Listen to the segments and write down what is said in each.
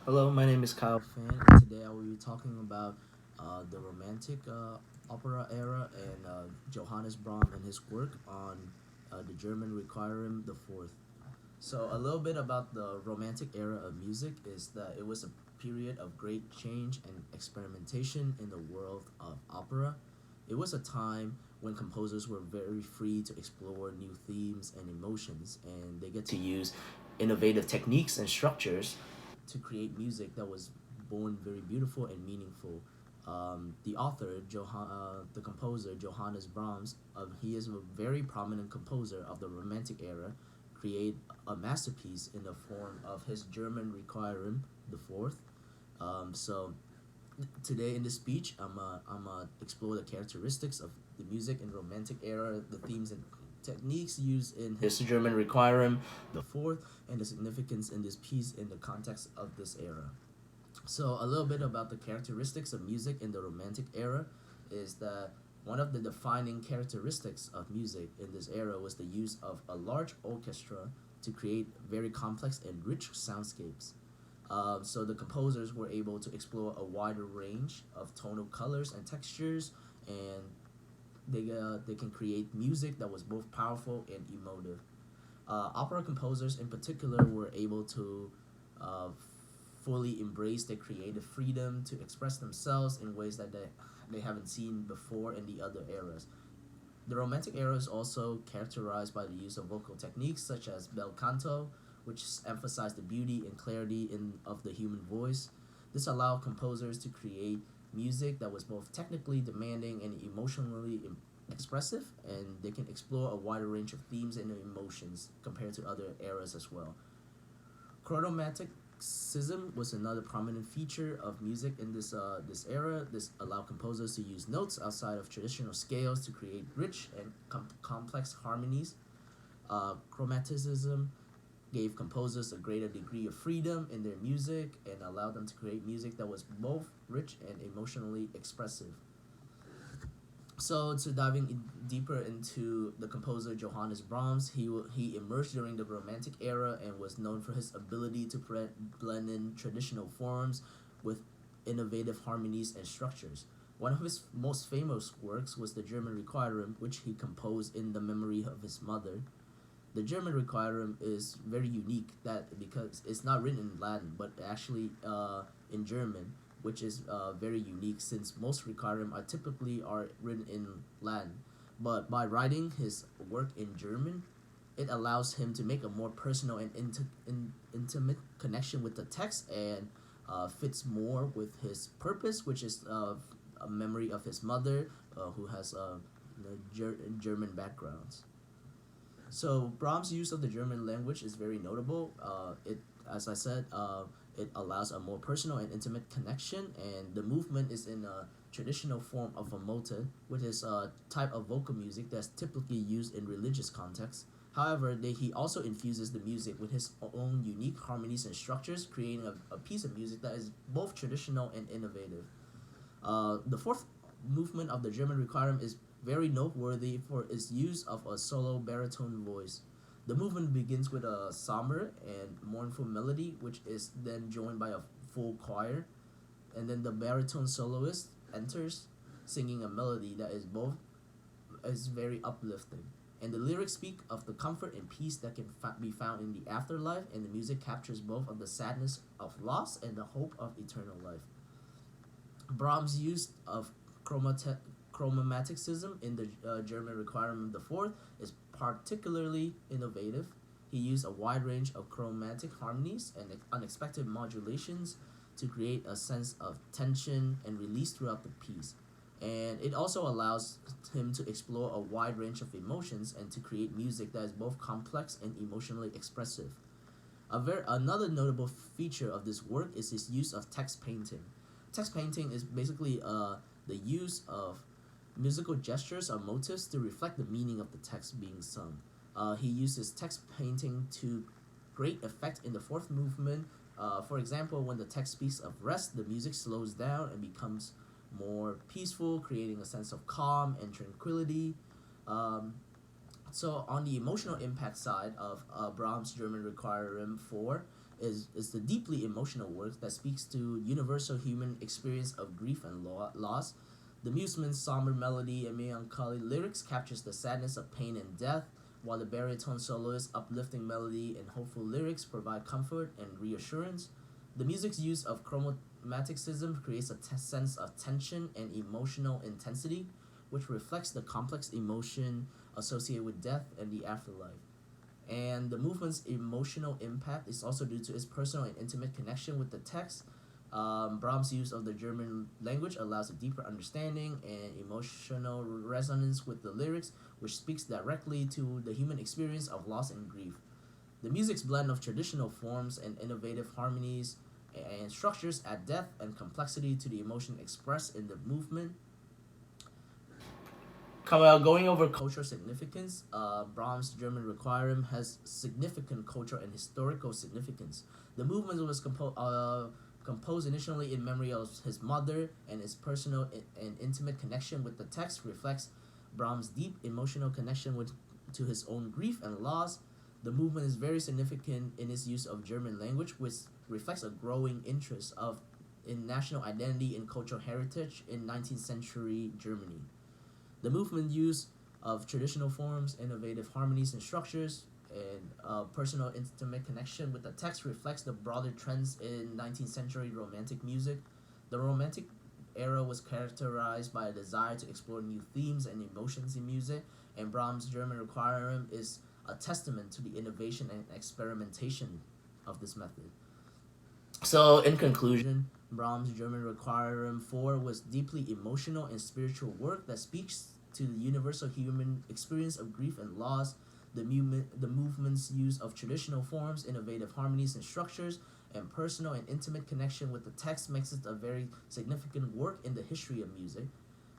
Hello, my name is Kyle Fan, and today I will be talking about the Romantic opera era and Johannes Brahms and his work on the German Requirem the Fourth. So, a little bit about the Romantic era of music is that it was a period of great change and experimentation in the world of opera. It was a time when composers were very free to explore new themes and emotions, and they get to use innovative techniques and structures to create music that was born very beautiful and meaningful. The author, the composer Johannes Brahms, he is a very prominent composer of the Romantic era, create a masterpiece in the form of his German Requiem, the Fourth. So today in this speech, I'm explore the characteristics of the music in Romantic era, the themes and techniques used in his German Requiem, the Fourth, and the significance in this piece in the context of this era. So a little bit about the characteristics of music in the Romantic era is that one of the defining characteristics of music in this era was the use of a large orchestra to create very complex and rich soundscapes. So the composers were able to explore a wider range of tonal colors and textures, and they can create music that was both powerful and emotive. Opera composers in particular were able to uh, fully embrace their creative freedom to express themselves in ways that they haven't seen before in the other eras. The Romantic era is also characterized by the use of vocal techniques such as bel canto, which emphasize the beauty and clarity of the human voice. This allowed composers to create music that was both technically demanding and emotionally expressive, and they can explore a wider range of themes and emotions compared to other eras as well. Chromaticism was another prominent feature of music in this era. This allowed composers to use notes outside of traditional scales to create rich and complex harmonies. Chromaticism gave composers a greater degree of freedom in their music and allowed them to create music that was both rich and emotionally expressive. So, to diving deeper into the composer Johannes Brahms, he emerged during the Romantic era and was known for his ability to blend in traditional forms with innovative harmonies and structures. One of his most famous works was the German Requirem, which he composed in the memory of his mother. The German Requirem is very unique that because it's not written in Latin but actually in German, which is very unique since most Requirem are typically are written in Latin. But by writing his work in German, it allows him to make a more personal and intimate connection with the text and fits more with his purpose, which is a memory of his mother who has German backgrounds. So Brahms' use of the German language is very notable. As I said, it allows a more personal and intimate connection, and the movement is in a traditional form of a motet, which is a type of vocal music that's typically used in religious contexts. However, he also infuses the music with his own unique harmonies and structures, creating a piece of music that is both traditional and innovative. The fourth movement of the German Requiem is very noteworthy for its use of a solo baritone voice. The movement begins with a somber and mournful melody, which is then joined by a full choir, and then the baritone soloist enters, singing a melody that is very uplifting. And the lyrics speak of the comfort and peace that can be found in the afterlife, and the music captures both of the sadness of loss and the hope of eternal life. Brahms' use of chromaticism in the German Requirement the Fourth is particularly innovative. He used a wide range of chromatic harmonies and unexpected modulations to create a sense of tension and release throughout the piece. And it also allows him to explore a wide range of emotions and to create music that is both complex and emotionally expressive. Another notable feature of this work is his use of text painting. Text painting is basically the use of musical gestures or motifs to reflect the meaning of the text being sung. He uses text painting to great effect in the fourth movement. For example, when the text speaks of rest, the music slows down and becomes more peaceful, creating a sense of calm and tranquility. Um, so on the emotional impact side of Brahms' German Requiem 4, is the deeply emotional work that speaks to universal human experience of grief and loss. The museman's somber melody and melancholy lyrics captures the sadness of pain and death, while the baritone soloist's uplifting melody and hopeful lyrics provide comfort and reassurance. The music's use of chromaticism creates a sense of tension and emotional intensity, which reflects the complex emotion associated with death and the afterlife. And the movement's emotional impact is also due to its personal and intimate connection with the text. Brahms' use of the German language allows a deeper understanding and emotional resonance with the lyrics, which speaks directly to the human experience of loss and grief. The music's blend of traditional forms and innovative harmonies and structures add depth and complexity to the emotion expressed in the movement. Going over cultural significance, Brahms' German Requirem has significant cultural and historical significance. The movement was composed initially in memory of his mother, and his personal and intimate connection with the text reflects Brahms' deep emotional connection to his own grief and loss. The movement is very significant in its use of German language, which reflects a growing interest in national identity and cultural heritage in 19th century Germany. The movement use of traditional forms, innovative harmonies and structures, and personal intimate connection with the text reflects the broader trends in 19th century Romantic music. The Romantic era was characterized by a desire to explore new themes and emotions in music, and Brahms' German Requiem is a testament to the innovation and experimentation of this method. So, in conclusion, Brahms' German Requiem 4 was deeply emotional and spiritual work that speaks to the universal human experience of grief and loss. The movement's use of traditional forms, innovative harmonies and structures, and personal and intimate connection with the text makes it a very significant work in the history of music.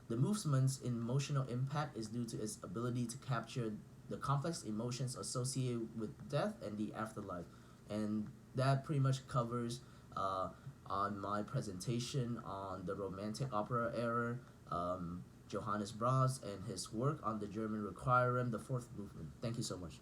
The movement's emotional impact is due to its ability to capture the complex emotions associated with death and the afterlife. And that pretty much covers on my presentation on the Romantic opera era, Johannes Brahms, and his work on the German Requiem, the fourth movement. Thank you so much.